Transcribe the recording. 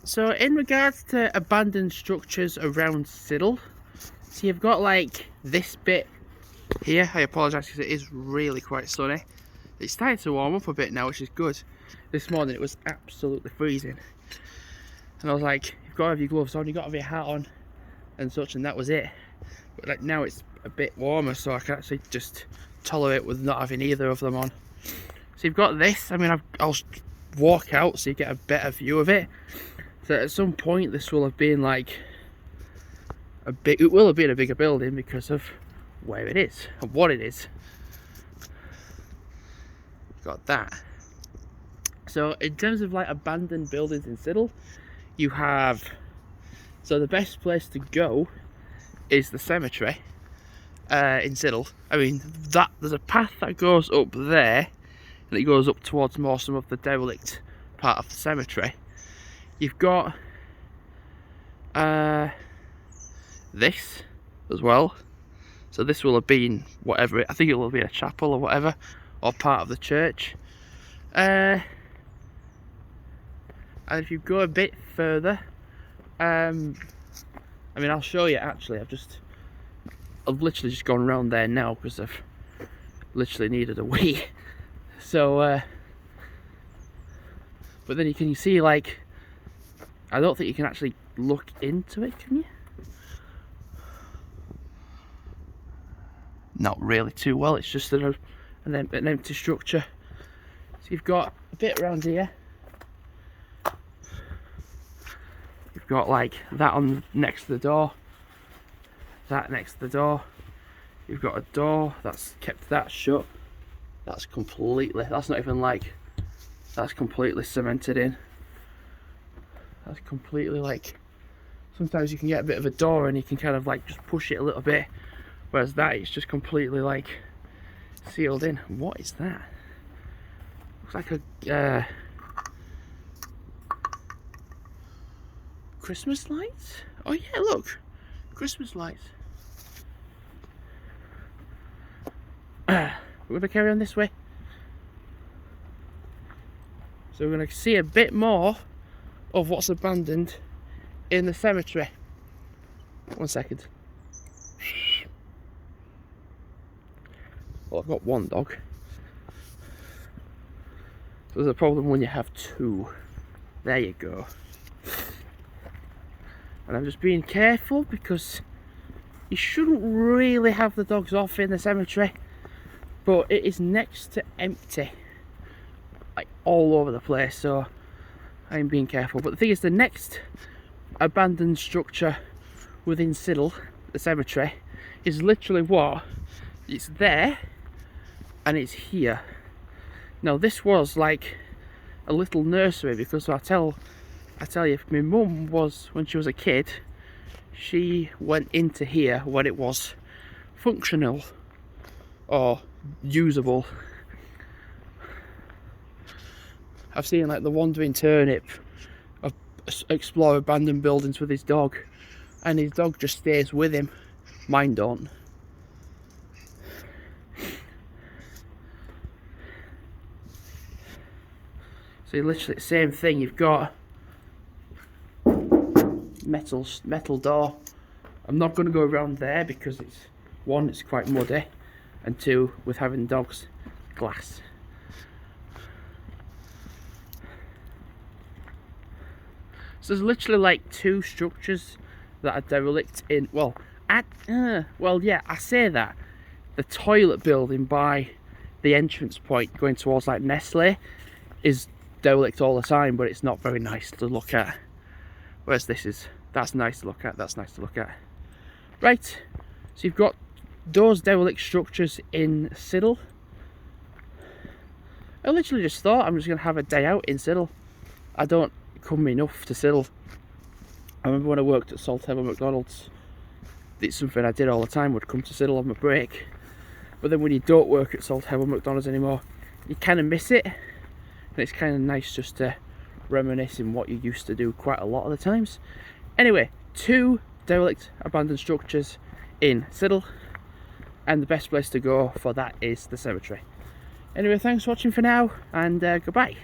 So in regards to abandoned structures around Siddal, so you've got like this bit here. I apologise because it is really quite sunny. It's starting to warm up a bit now, which is good. This morning it was absolutely freezing. And I was like, you've got to have your gloves on, you've got to have your hat on and such, and that was it. But like now it's a bit warmer, so I can actually just tolerate with not having either of them on. So you've got this. I mean, I'll walk out so you get a better view of it. So at some point this will have been like it will have been a bigger building because of where it is and what it is. Got that. So in terms of like abandoned buildings in Siddal, you have, so the best place to go is the cemetery in Siddal. I mean, there's a path that goes up there and it goes up towards more some of the derelict part of the cemetery. You've got this as well. So this will have been whatever, I think it will be a chapel or whatever, or part of the church. And if you go a bit further, I mean, I'll show you actually. I've literally just gone around there now because I've literally needed a wee. So, but then you can see like, I don't think you can actually look into it, can you? Not really too well. It's just an empty structure. So you've got a bit around here. You've got like that on next to the door. That next to the door. You've got a door that's kept that shut. That's not even like, that's completely cemented in. That's completely like, sometimes you can get a bit of a door and you can kind of like just push it a little bit, whereas that is just completely like sealed in. What is that? Looks like a Christmas lights? Oh yeah, look, Christmas lights. We're gonna carry on this way. So we're gonna see a bit more of what's abandoned in the cemetery. 1 second. Well, I've got one dog. So there's a problem when you have two. There you go. And I'm just being careful because you shouldn't really have the dogs off in the cemetery, but it is next to empty, like all over the place, so I'm being careful. But the thing is, the next abandoned structure within Siddal, the cemetery, is literally what? It's there and it's here. Now this was like a little nursery, because I tell you, my mum was, when she was a kid, she went into here when it was functional or usable. I've seen like the Wandering Turnip explore abandoned buildings with his dog, and his dog just stays with him. Mine don't. So literally the same thing. You've got metal door. I'm not going to go around there because it's, one, it's quite muddy, and two, with having dogs, glass. So there's literally like two structures that are derelict in, well, yeah, I say that. The toilet building by the entrance point going towards like Nestle is derelict all the time, but it's not very nice to look at. Whereas this is, that's nice to look at, that's nice to look at. Right, so you've got those derelict structures in Siddal. I literally just thought I'm just going to have a day out in Siddal. I don't come enough to Siddal. I remember when I worked at Salthaven McDonald's, it's something I did all the time, would come to Siddal on my break. But then when you don't work at Salthaven McDonald's anymore, you kind of miss it. And it's kind of nice just to reminisce in what you used to do quite a lot of the times. Anyway, two derelict abandoned structures in Siddal, and the best place to go for that is the cemetery. Anyway, thanks for watching for now, and goodbye.